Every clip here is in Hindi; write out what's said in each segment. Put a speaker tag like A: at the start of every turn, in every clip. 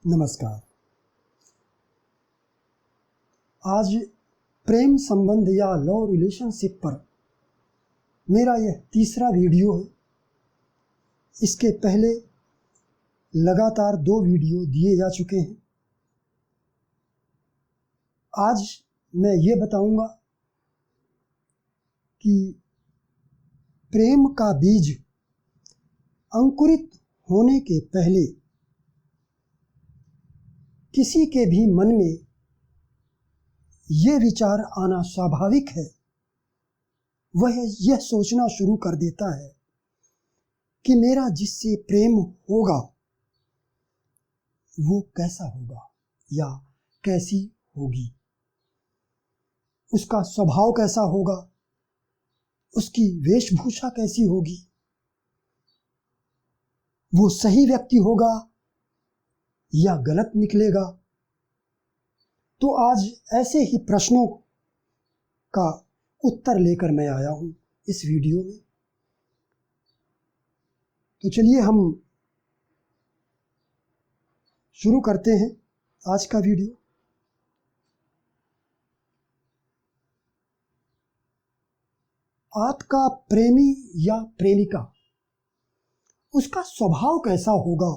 A: नमस्कार। आज प्रेम संबंध या लव रिलेशनशिप पर मेरा यह तीसरा वीडियो है। इसके पहले लगातार 2 वीडियो दिए जा चुके हैं। आज मैं ये बताऊंगा कि प्रेम का बीज अंकुरित होने के पहले किसी के भी मन में ये विचार आना स्वाभाविक है। वह यह सोचना शुरू कर देता है कि मेरा जिससे प्रेम होगा वो कैसा होगा या कैसी होगी, उसका स्वभाव कैसा होगा, उसकी वेशभूषा कैसी होगी, वो सही व्यक्ति होगा या गलत निकलेगा। तो आज ऐसे ही प्रश्नों का उत्तर लेकर मैं आया हूं इस वीडियो में। तो चलिए हम शुरू करते हैं आज का वीडियो। आपका प्रेमी या प्रेमिका, उसका स्वभाव कैसा होगा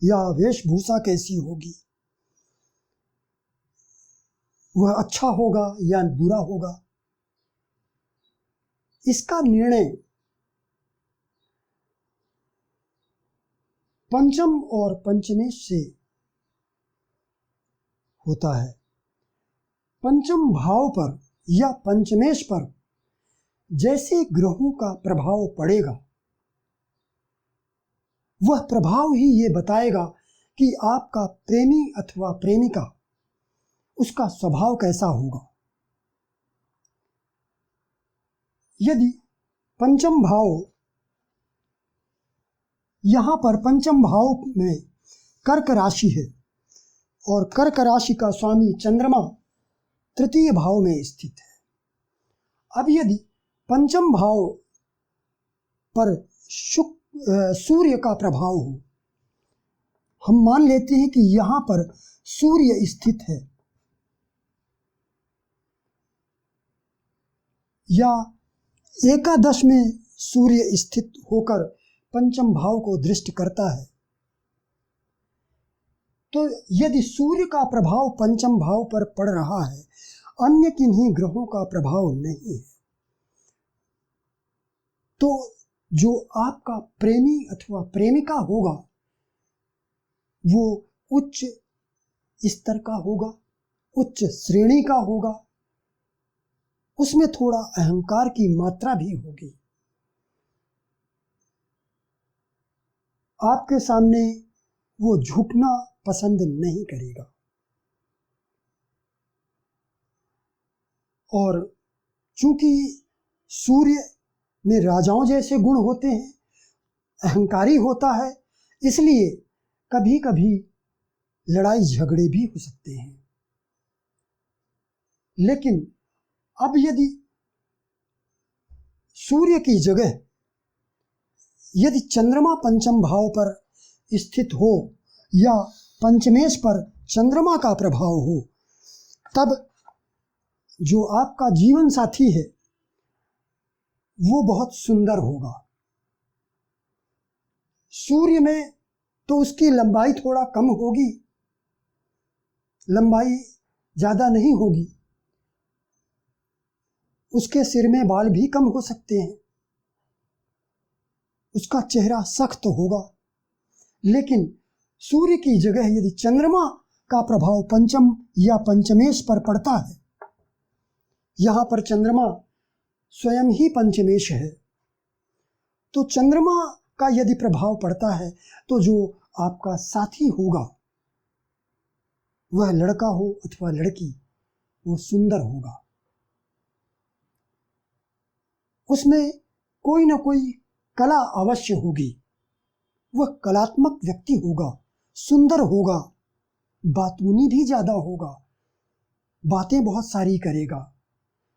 A: या वेशभूषा कैसी होगी, वह अच्छा होगा या बुरा होगा, इसका निर्णय पंचम और पंचमेश से होता है। पंचम भाव पर या पंचमेश पर जैसे ग्रहों का प्रभाव पड़ेगा, वह प्रभाव ही ये बताएगा कि आपका प्रेमी अथवा प्रेमिका, उसका स्वभाव कैसा होगा। यदि पंचम भाव, यहाँ पर पंचम भाव में कर्क राशि है और कर्क राशि का स्वामी चंद्रमा तृतीय भाव में स्थित है। अब यदि पंचम भाव पर सूर्य का प्रभाव हो, हम मान लेते हैं कि यहाँ पर सूर्य स्थित है या एकादश में सूर्य स्थित होकर पंचम भाव को दृष्ट करता है, तो यदि सूर्य का प्रभाव पंचम भाव पर पड़ रहा है, अन्य किन्हीं ग्रहों का प्रभाव नहीं है, तो जो आपका प्रेमी अथवा प्रेमिका होगा वो उच्च स्तर का होगा, उच्च श्रेणी का होगा, उसमें थोड़ा अहंकार की मात्रा भी होगी। आपके सामने वो झुकना पसंद नहीं करेगा और चूंकि सूर्य में राजाओं जैसे गुण होते हैं, अहंकारी होता है, इसलिए कभी कभी लड़ाई झगड़े भी हो सकते हैं। लेकिन अब यदि सूर्य की जगह यदि चंद्रमा पंचम भाव पर स्थित हो या पंचमेश पर चंद्रमा का प्रभाव हो, तब जो आपका जीवन साथी है वो बहुत सुंदर होगा। सूर्य में तो उसकी लंबाई थोड़ा कम होगी, लंबाई ज्यादा नहीं होगी, उसके सिर में बाल भी कम हो सकते हैं, उसका चेहरा सख्त होगा। लेकिन सूर्य की जगह यदि चंद्रमा का प्रभाव पंचम या पंचमेश पर पड़ता है, यहाँ पर चंद्रमा स्वयं ही पंचमेश है, तो चंद्रमा का यदि प्रभाव पड़ता है तो जो आपका साथी होगा, वह लड़का हो अथवा लड़की, वो सुंदर होगा, उसमें कोई ना कोई कला अवश्य होगी, वह कलात्मक व्यक्ति होगा, सुंदर होगा, बातूनी भी ज्यादा होगा, बातें बहुत सारी करेगा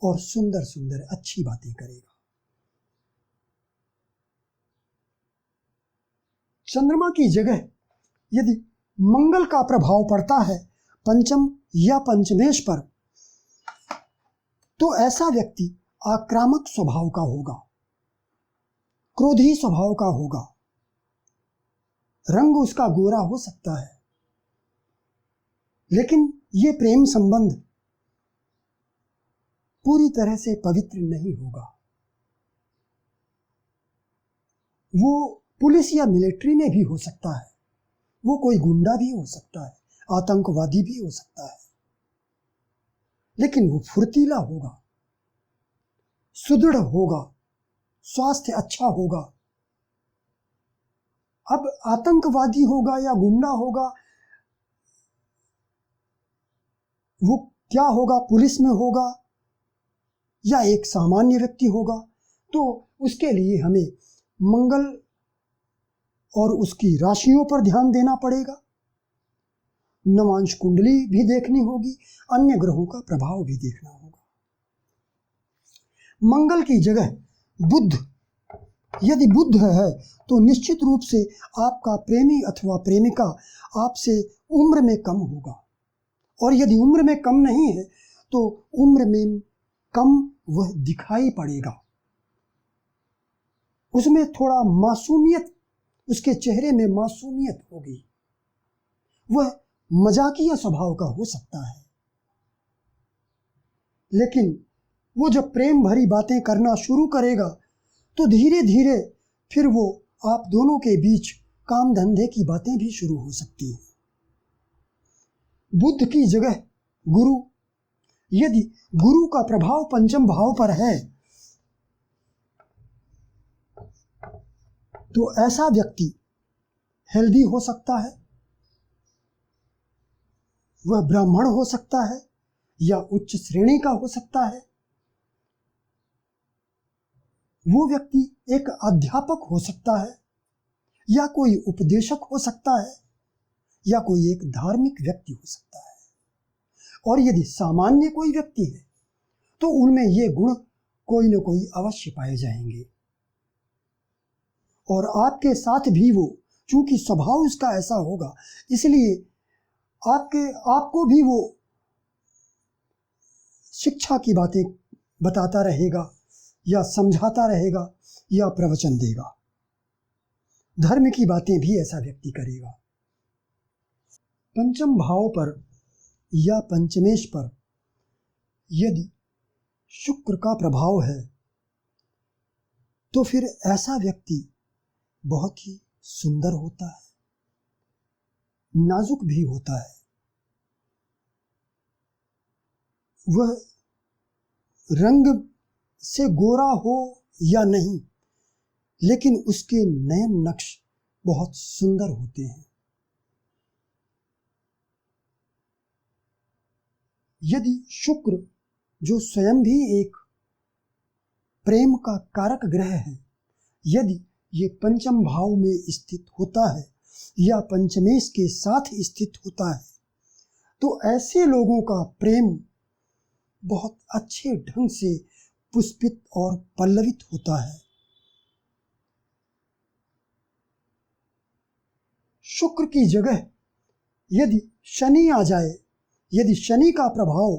A: और सुंदर सुंदर अच्छी बातें करेगा। चंद्रमा की जगह यदि मंगल का प्रभाव पड़ता है पंचम या पंचमेश पर, तो ऐसा व्यक्ति आक्रामक स्वभाव का होगा, क्रोधी स्वभाव का होगा। रंग उसका गोरा हो सकता है, लेकिन ये प्रेम संबंध पूरी तरह से पवित्र नहीं होगा। वो पुलिस या मिलिट्री में भी हो सकता है, वो कोई गुंडा भी हो सकता है, आतंकवादी भी हो सकता है, लेकिन वो फुर्तीला होगा, सुदृढ़ होगा, स्वास्थ्य अच्छा होगा। अब आतंकवादी होगा या गुंडा होगा, वो क्या होगा, पुलिस में होगा या एक सामान्य व्यक्ति होगा, तो उसके लिए हमें मंगल और उसकी राशियों पर ध्यान देना पड़ेगा, नवांश कुंडली भी देखनी होगी, अन्य ग्रहों का प्रभाव भी देखना होगा। मंगल की जगह बुध यदि बुध है तो निश्चित रूप से आपका प्रेमी अथवा प्रेमिका आपसे उम्र में कम होगा, और यदि उम्र में कम नहीं है तो उम्र में कम वह दिखाई पड़ेगा। उसमें थोड़ा मासूमियत, उसके चेहरे में मासूमियत होगी, वह मजाकिया स्वभाव का हो सकता है, लेकिन वो जब प्रेम भरी बातें करना शुरू करेगा तो धीरे धीरे फिर वो आप दोनों के बीच काम धंधे की बातें भी शुरू हो सकती हैं। बुध की जगह गुरु, यदि गुरु का प्रभाव पंचम भाव पर है तो ऐसा व्यक्ति हेल्दी हो सकता है, वह ब्राह्मण हो सकता है या उच्च श्रेणी का हो सकता है, वो व्यक्ति एक अध्यापक हो सकता है या कोई उपदेशक हो सकता है या कोई एक धार्मिक व्यक्ति हो सकता है। और यदि सामान्य कोई व्यक्ति है तो उनमें ये गुण कोई न कोई अवश्य पाए जाएंगे, और आपके साथ भी वो, चूंकि स्वभाव उसका ऐसा होगा, इसलिए आपको भी वो शिक्षा की बातें बताता रहेगा या समझाता रहेगा या प्रवचन देगा। धर्म की बातें भी ऐसा व्यक्ति करेगा। पंचम भाव पर या पंचमेश पर यदि शुक्र का प्रभाव है तो फिर ऐसा व्यक्ति बहुत ही सुंदर होता है, नाजुक भी होता है। वह रंग से गोरा हो या नहीं, लेकिन उसके नयन नक्श बहुत सुंदर होते हैं। यदि शुक्र, जो स्वयं भी एक प्रेम का कारक ग्रह है, यदि ये पंचम भाव में स्थित होता है या पंचमेश के साथ स्थित होता है, तो ऐसे लोगों का प्रेम बहुत अच्छे ढंग से पुष्पित और पल्लवित होता है। शुक्र की जगह यदि शनि आ जाए, यदि शनि का प्रभाव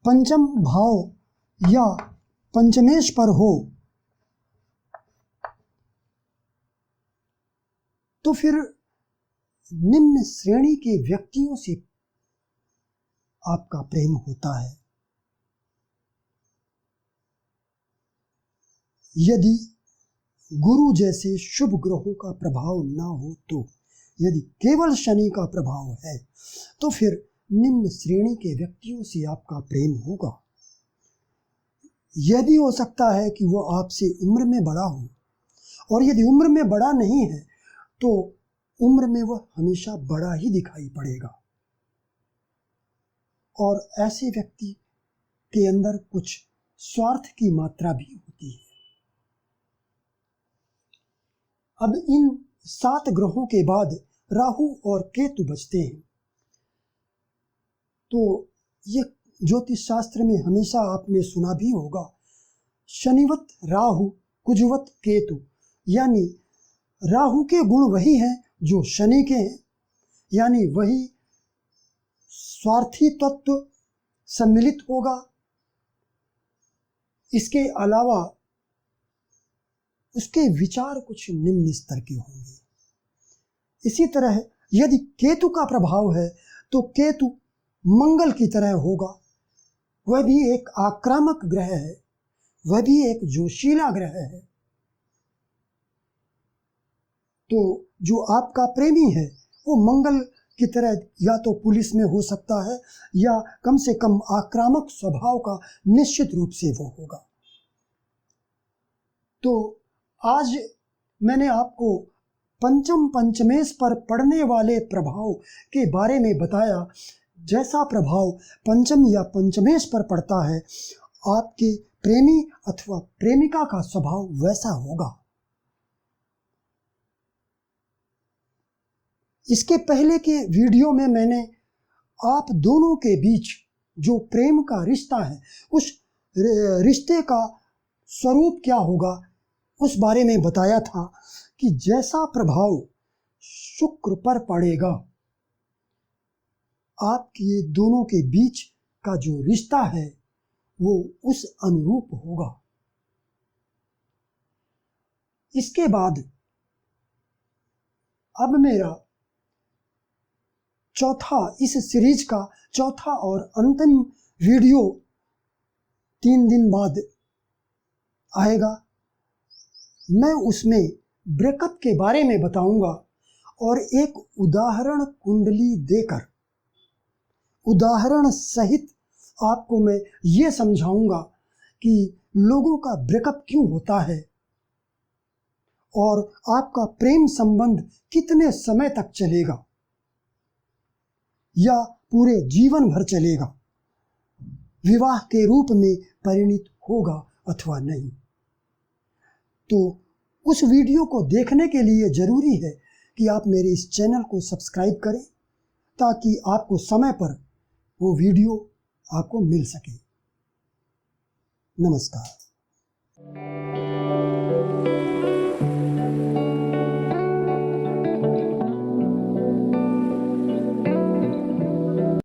A: पंचम भाव या पंचमेश पर हो, तो फिर निम्न श्रेणी के व्यक्तियों से आपका प्रेम होता है। यदि गुरु जैसे शुभ ग्रहों का प्रभाव ना हो, तो यदि केवल शनि का प्रभाव है, तो फिर निम्न श्रेणी के व्यक्तियों से आपका प्रेम होगा। यह भी हो सकता है कि वो आपसे उम्र में बड़ा हो, और यदि उम्र में बड़ा नहीं है तो उम्र में वह हमेशा बड़ा ही दिखाई पड़ेगा, और ऐसे व्यक्ति के अंदर कुछ स्वार्थ की मात्रा भी होती है। अब इन 7 ग्रहों के बाद राहु और केतु बचते हैं। तो ये ज्योतिष शास्त्र में हमेशा आपने सुना भी होगा, शनिवत राहु कुजवत केतु, यानी राहु के गुण वही हैं जो शनि के हैं, यानी वही स्वार्थी तत्व सम्मिलित होगा। इसके अलावा उसके विचार कुछ निम्न स्तर के होंगे। इसी तरह यदि केतु का प्रभाव है तो केतु मंगल की तरह होगा। वह भी एक आक्रामक ग्रह है, वह भी एक जोशीला ग्रह है। तो जो आपका प्रेमी है वो मंगल की तरह या तो पुलिस में हो सकता है या कम से कम आक्रामक स्वभाव का निश्चित रूप से वो होगा। तो आज मैंने आपको पंचम पंचमेश पर पड़ने वाले प्रभाव के बारे में बताया। जैसा प्रभाव पंचम या पंचमेश पर पड़ता है, आपके प्रेमी अथवा प्रेमिका का स्वभाव वैसा होगा। इसके पहले के वीडियो में मैंने आप दोनों के बीच जो प्रेम का रिश्ता है, उस रिश्ते का स्वरूप क्या होगा उस बारे में बताया था कि जैसा प्रभाव शुक्र पर पड़ेगा, आपके दोनों के बीच का जो रिश्ता है वो उस अनुरूप होगा। इसके बाद अब मेरा इस सीरीज का चौथा और अंतिम वीडियो 3 दिन बाद आएगा। मैं उसमें ब्रेकअप के बारे में बताऊंगा और एक उदाहरण कुंडली देकर, उदाहरण सहित आपको मैं ये समझाऊंगा कि लोगों का ब्रेकअप क्यों होता है और आपका प्रेम संबंध कितने समय तक चलेगा या पूरे जीवन भर चलेगा, विवाह के रूप में परिणित होगा अथवा नहीं। तो उस वीडियो को देखने के लिए जरूरी है कि आप मेरे इस चैनल को सब्सक्राइब करें ताकि आपको समय पर वो वीडियो आपको मिल सके। नमस्कार।